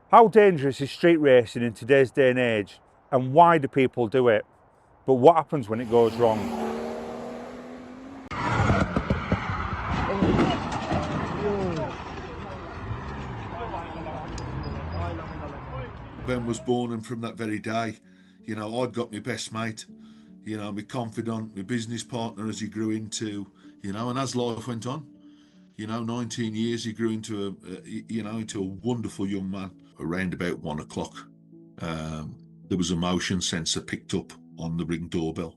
How dangerous is street racing in today's day and age, and why do people do it? But what happens when it goes wrong? Ben was born, and from that very day, you know, I'd got my best mate, you know, my confidant, my business partner as he grew into, you know, and as life went on, you know, 19 years, he grew into into a wonderful young man. Around about 1 o'clock, there was a motion sensor picked up on the Ring doorbell,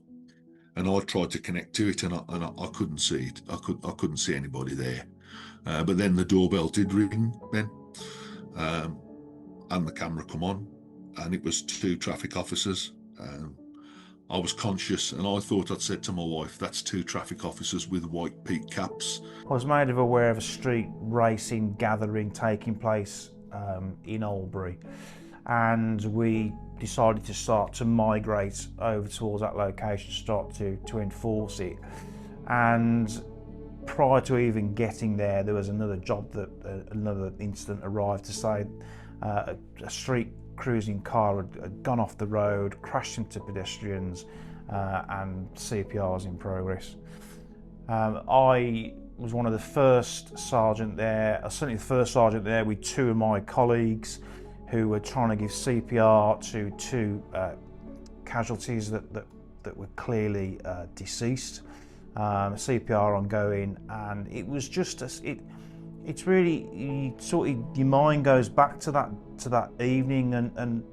and I tried to connect to it, and I couldn't see it. I couldn't see anybody there. But then the doorbell did ring, then, and the camera come on, and it was 2 traffic officers. I was conscious, and I thought I'd said to my wife, "That's 2 traffic officers with white peak caps." I was made aware of a street racing gathering taking place in Albury, and we decided to start to migrate over towards that location, start to enforce it. And prior to even getting there, there was another job that another incident arrived to say a street cruising car had gone off the road, crashed into pedestrians, and CPR was in progress. I was one of the first sergeant there, certainly the first sergeant there, with 2 of my colleagues who were trying to give CPR to 2 casualties that were clearly deceased. CPR ongoing, and it was just it's really your mind goes back to that evening, and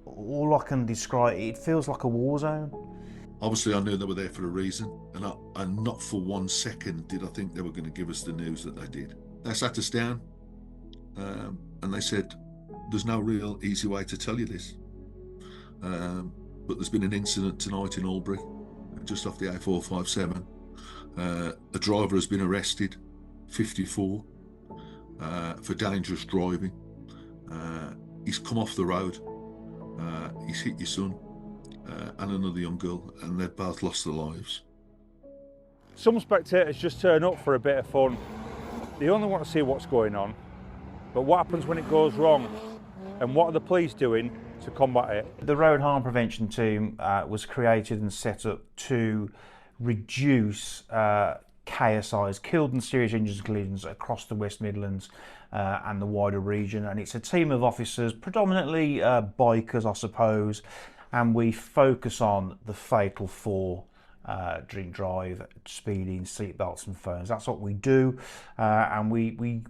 all I can describe, it feels like a war zone. Obviously, I knew they were there for a reason, and not for 1 second did I think they were going to give us the news that they did. They sat us down, and they said, "There's no real easy way to tell you this, but there's been an incident tonight in Albury, just off the A457. A driver has been arrested, 54, for dangerous driving. He's come off the road. He's hit your son and another young girl, and they've both lost their lives." Some spectators just turn up for a bit of fun. They only want to see what's going on. But what happens when it goes wrong? And what are the police doing to combat it? The Road Harm Prevention Team was created and set up to reduce KSIs, killed and serious injuries and collisions, across the West Midlands and the wider region. And it's a team of officers, predominantly bikers, I suppose, and we focus on the fatal 4: drink drive, speeding, seatbelts and phones. That's what we do, and we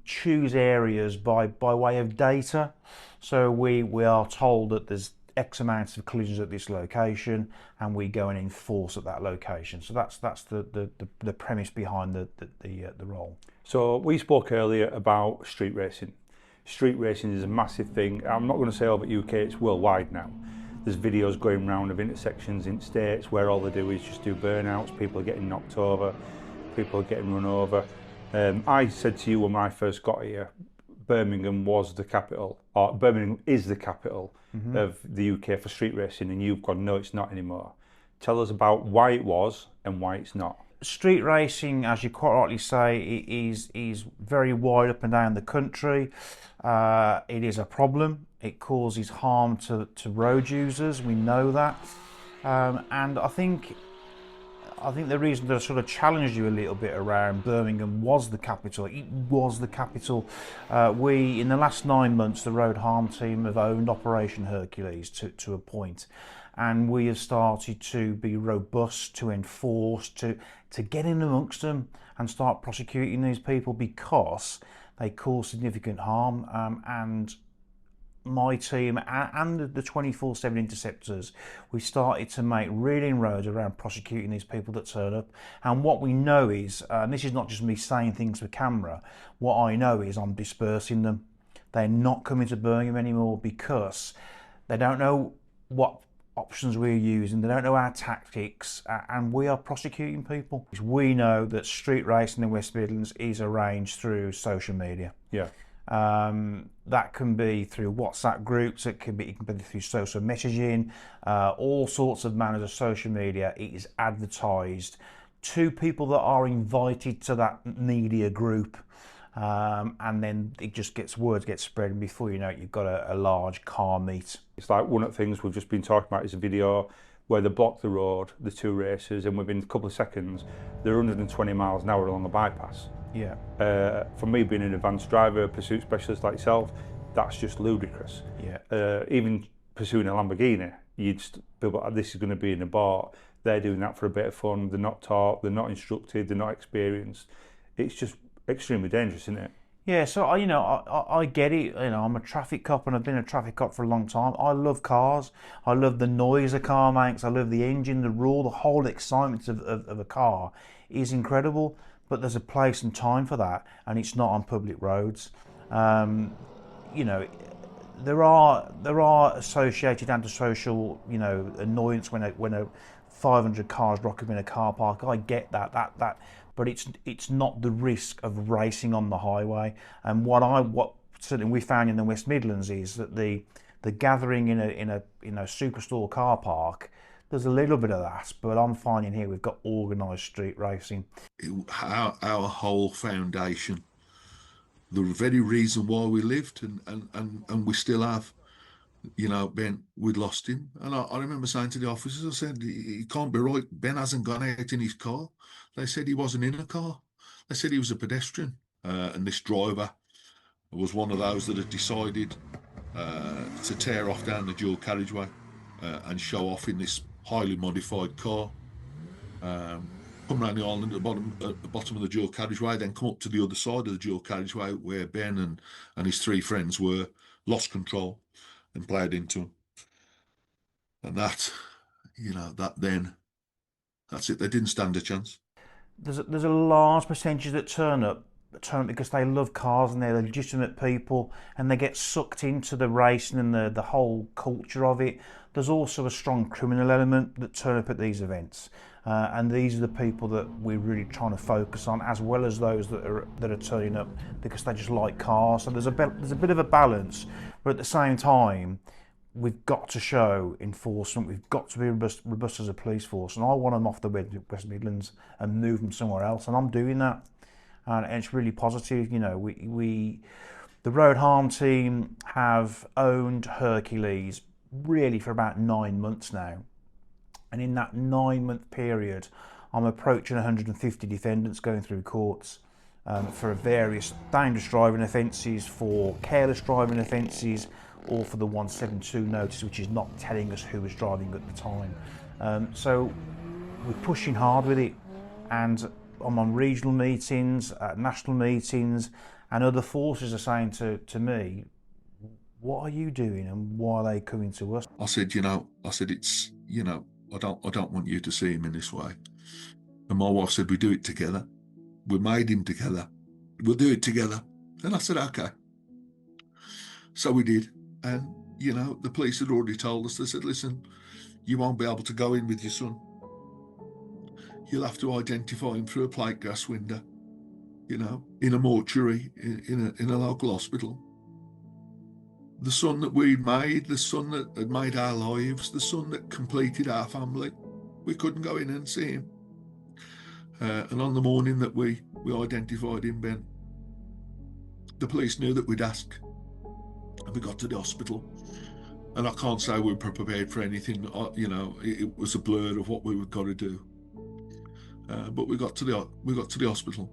choose areas by way of data. So we are told that there's X amounts of collisions at this location, and we go and enforce at that location. So that's the premise behind the role. So we spoke earlier about street racing. Street racing is a massive thing. I'm not going to say over UK, it's worldwide now. There's videos going around of intersections in states where all they do is just do burnouts, people are getting knocked over, people are getting run over. I said to you when I first got here, Birmingham was the capital, or Birmingham is the capital of the UK for street racing, and you've gone, no, it's not anymore. Tell us about why it was and why it's not. Street racing, as you quite rightly say, is very wide up and down the country. It is a problem. It causes harm to road users. We know that, and I think the reason that I sort of challenged you a little bit around Birmingham was the capital. It was the capital. We, in the last 9 months, the Road Harm Team have owned Operation Hercules to a point, and we have started to be robust, to enforce, to get in amongst them and start prosecuting these people because they cause significant harm. And my team and the 24/7 Interceptors, we started to make real inroads around prosecuting these people that turn up. And what we know is, and this is not just me saying things for camera, what I know is I'm dispersing them. They're not coming to Birmingham anymore because they don't know what options we're using, they don't know our tactics, and we are prosecuting people. We know that street racing in the West Midlands is arranged through social media. Yeah. That can be through WhatsApp groups, it can be through social messaging, all sorts of manners of social media. It is advertised to people that are invited to that media group, and then it just words get spread, and before you know it, you've got a large car meet. It's like one of the things we've just been talking about is a video where they block the road, the two racers, and within a couple of seconds, they're 120 miles an hour along a bypass. Yeah. For me, being an advanced driver, pursuit specialist like yourself, that's just ludicrous. Yeah. Even pursuing a Lamborghini, you'd be like, this is going to be in a bar. They're doing that for a bit of fun. They're not taught, they're not instructed, they're not experienced. It's just extremely dangerous, isn't it? Yeah, so I get it. I'm a traffic cop, and I've been a traffic cop for a long time. I love cars. I love the noise a car makes. I love the engine, the roar, the whole excitement of a car is incredible. But there's a place and time for that, and it's not on public roads. There are associated antisocial annoyance when a 500 cars rock up in a car park. I get that. But it's not the risk of racing on the highway. And what certainly we found in the West Midlands is that the gathering in a superstore car park, there's a little bit of that, but I'm finding here we've got organised street racing. Our whole foundation, the very reason why we lived and we still have, Ben, we'd lost him. And I remember saying to the officers, I said, it can't be right. Ben hasn't gone out in his car. They said he wasn't in a car. They said he was a pedestrian. And this driver was one of those that had decided to tear off down the dual carriageway and show off in this highly modified car. Come around the island at the bottom of the dual carriageway, then come up to the other side of the dual carriageway where Ben and his three friends were, lost control and played into him. And that's it. They didn't stand a chance. There's a large percentage that turn up because they love cars and they're legitimate people, and they get sucked into the racing and the whole culture of it. There's also a strong criminal element that turn up at these events, and these are the people that we're really trying to focus on, as well as those that are turning up because they just like cars. So there's a bit of a balance, but at the same time, we've got to show enforcement. We've got to be robust as a police force, and I want them off the West Midlands and move them somewhere else, and I'm doing that, and it's really positive. The road harm team have owned Hercules really for about 9 months now, and in that 9-month period, I'm approaching 150 defendants going through courts for various dangerous driving offences, for careless driving offences, or for the 172 notice, which is not telling us who was driving at the time. So we're pushing hard with it, and I'm on regional meetings, national meetings, and other forces are saying to me, what are you doing and why are they coming to us? I said, it's, I don't want you to see him in this way. And my wife said, we do it together. We made him together. We'll do it together. And I said, okay. So we did. And, the police had already told us, they said, listen, you won't be able to go in with your son. You'll have to identify him through a plate glass window, in a mortuary, in a local hospital. The son that we'd made, the son that had made our lives, the son that completed our family, we couldn't go in and see him. And on the morning that we identified him, Ben, the police knew that we'd ask. And we got to the hospital, and I can't say we were prepared for anything. It was a blur of what we were going to do. But we got to the hospital,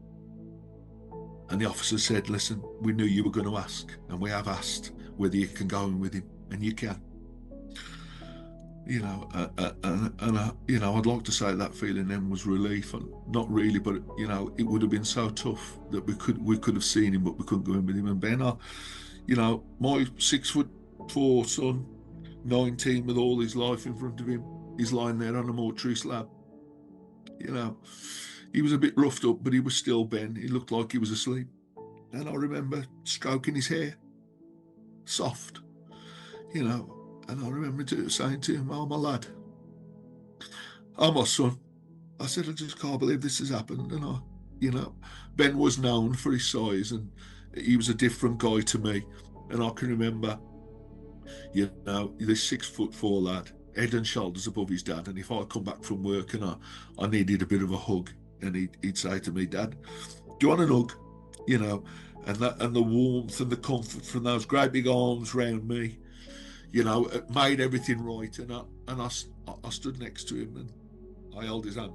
and the officer said, "Listen, we knew you were going to ask, and we have asked whether you can go in with him, and you can." I'd like to say that feeling then was relief, and not really, but it would have been so tough that we could have seen him, but we couldn't go in with him. And Ben, my 6'4" son, 19 with all his life in front of him, he's lying there on a mortuary slab. He was a bit roughed up, but he was still Ben. He looked like he was asleep. And I remember stroking his hair, soft, and I remember saying to him, "Oh, my lad, oh, my son." I said, "I just can't believe this has happened." And Ben was known for his size, and he was a different guy to me. And I can remember, this 6'4" lad, head and shoulders above his dad. And if I come back from work and I needed a bit of a hug, and he'd say to me, "Dad, do you want a hug?" and the warmth and the comfort from those great big arms round me, you know, it made everything right. I stood next to him and I held his hand,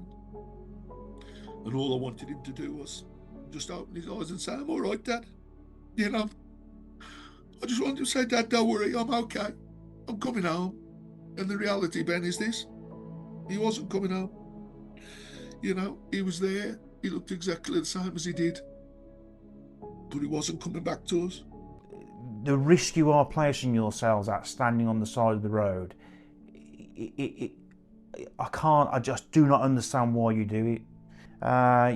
and all I wanted him to do was just open his eyes and say, "I'm all right, Dad." You know, I just wanted him to say, "Dad, don't worry, I'm okay. I'm coming home." And the reality, Ben, is this: he wasn't coming home. You know, he was there. He looked exactly the same as he did, but he wasn't coming back to us. The risk you are placing yourselves at standing on the side of the road, I just do not understand why you do it.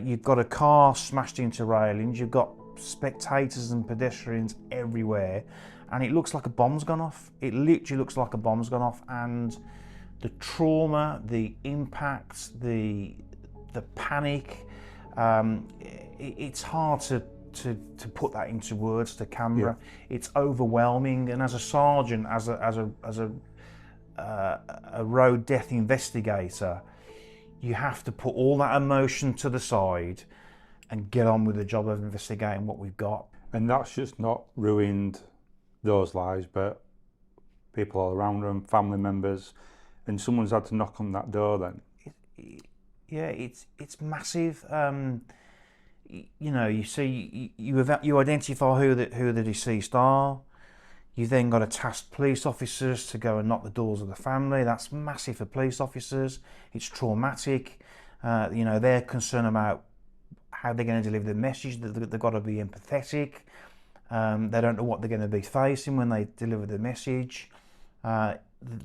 You've got a car smashed into railings, you've got spectators and pedestrians everywhere, and it looks like a bomb's gone off. It literally looks like a bomb's gone off, and the trauma, the impact, the panic, it's hard to put that into words to camera. Yeah. It's overwhelming, and as a sergeant, as a road death investigator, you have to put all that emotion to the side and get on with the job of investigating what we've got. And that's just not ruined those lives, but people all around them, family members, and someone's had to knock on that door then. Yeah, it's massive. You know, you see, you identify who the deceased are. You've then got to task police officers to go and knock the doors of the family. That's massive for police officers. It's traumatic. You know, they're concerned about how they're going to deliver the message. They've got to be empathetic. They don't know what they're going to be facing when they deliver the message. The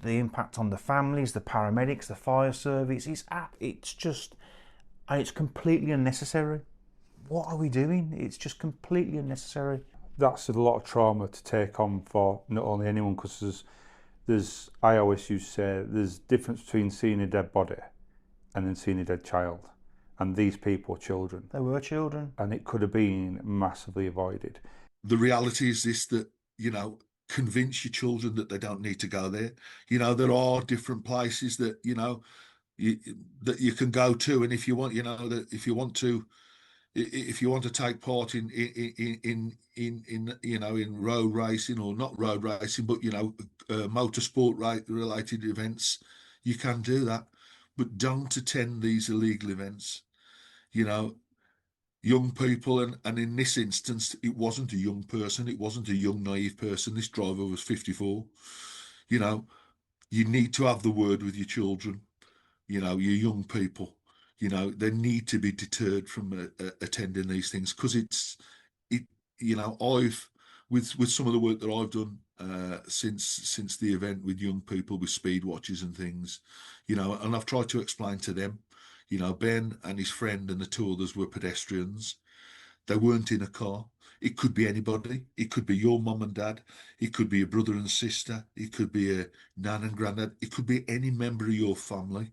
impact on the families, the paramedics, the fire service. It's just, and it's completely unnecessary. What are we doing? It's just completely unnecessary. That's a lot of trauma to take on for not only anyone, because there's I always used to say there's a difference between seeing a dead body and then seeing a dead child, and these people were children. They were children, and it could have been massively avoided. The reality is this, that, you know, convince your children that they don't need to go there. You know, there are different places that, you know, that you can go to, and if you want, you know, that if you want to take part in you know, in road racing, or not road racing, but, you know, motorsport related events, you can do that, but don't attend these illegal events. You know, young people, and in this instance, it wasn't a young person, it wasn't a young naive person. This driver was 54. You know, you need to have the word with your children. You know, your young people. You know, they need to be deterred from attending these things, because you know, I've with some of the work that I've done since the event with young people with speed watches and things, you know, and I've tried to explain to them, you know, Ben and his friend and the two others were pedestrians. They weren't in a car. It could be anybody. It could be your mum and dad. It could be a brother and sister. It could be a nan and granddad. It could be any member of your family,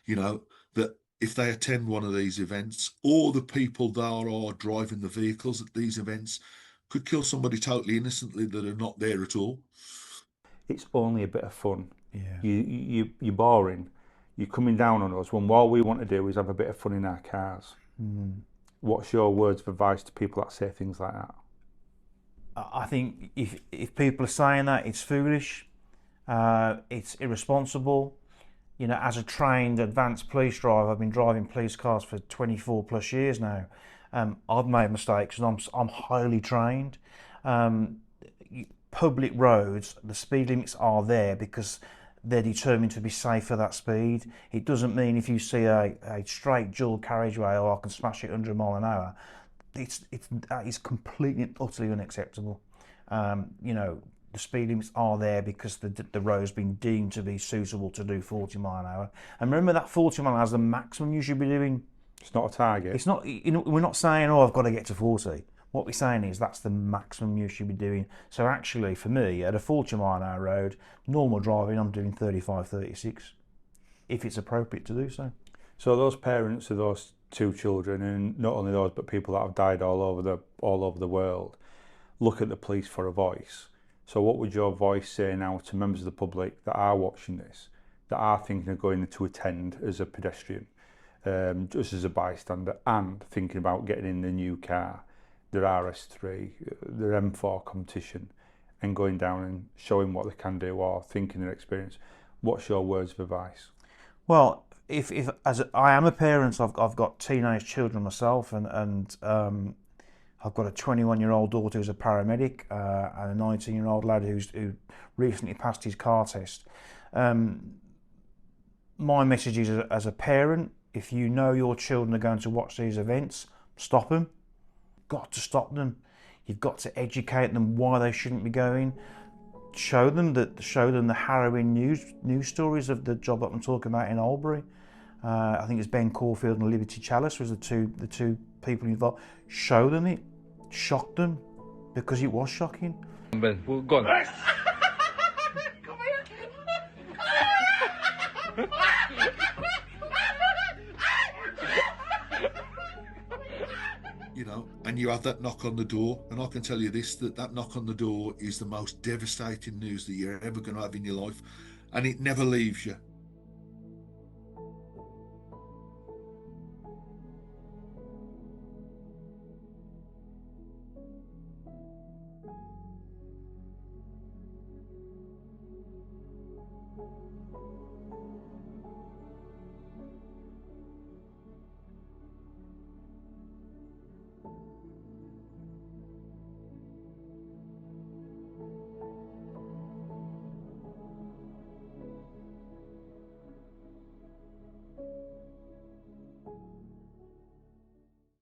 you know, that if they attend one of these events, or the people that are driving the vehicles at these events could kill somebody totally innocently that are not there at all. It's only a bit of fun. Yeah. You're boring. You're coming down on us when all we want to do is have a bit of fun in our cars. What's your words of advice to people that say things like that? I think if people are saying that, it's foolish. It's irresponsible. You know, as a trained advanced police driver, I've been driving police cars for 24 plus years now. I've made mistakes, and I'm highly trained. Public roads, the speed limits are there because they're determined to be safe for that speed. It doesn't mean if you see a straight dual carriageway, oh, I can smash it 100 mile an hour. That is completely and utterly unacceptable. You know, the speed limits are there because the road's been deemed to be suitable to do 40 mile an hour. And remember, that 40 mile an hour is the maximum you should be doing. It's not a target. It's not. You know, we're not saying, oh, I've got to get to 40. What we're saying is that's the maximum you should be doing. So actually, for me, at a 40 mile an hour road, normal driving, I'm doing 35, 36, if it's appropriate to do so. So those parents of those two children, and not only those, but people that have died all over the world, look at the police for a voice. So what would your voice say now to members of the public that are watching this, that are thinking of going to attend as a pedestrian, just as a bystander, and thinking about getting in the new car? their RS3, their M4 competition, and going down and showing what they can do or thinking their experience. What's your words of advice? Well, if I am a parent, I've got teenage children myself, and I've got a 21-year-old daughter who's a paramedic, and a 19-year-old lad who recently passed his car test. My message is, as a parent, if you know your children are going to watch these events, stop them. Got to stop them. You've got to educate them why they shouldn't be going. Show them the harrowing news stories of the job that I'm talking about in Albury. I think it's Ben Caulfield and Liberty Chalice was the two people involved. Show them it, shock them, because it was shocking. Ben, go on. You know, and you have that knock on the door, and I can tell you this, that knock on the door is the most devastating news that you're ever going to have in your life, and it never leaves you.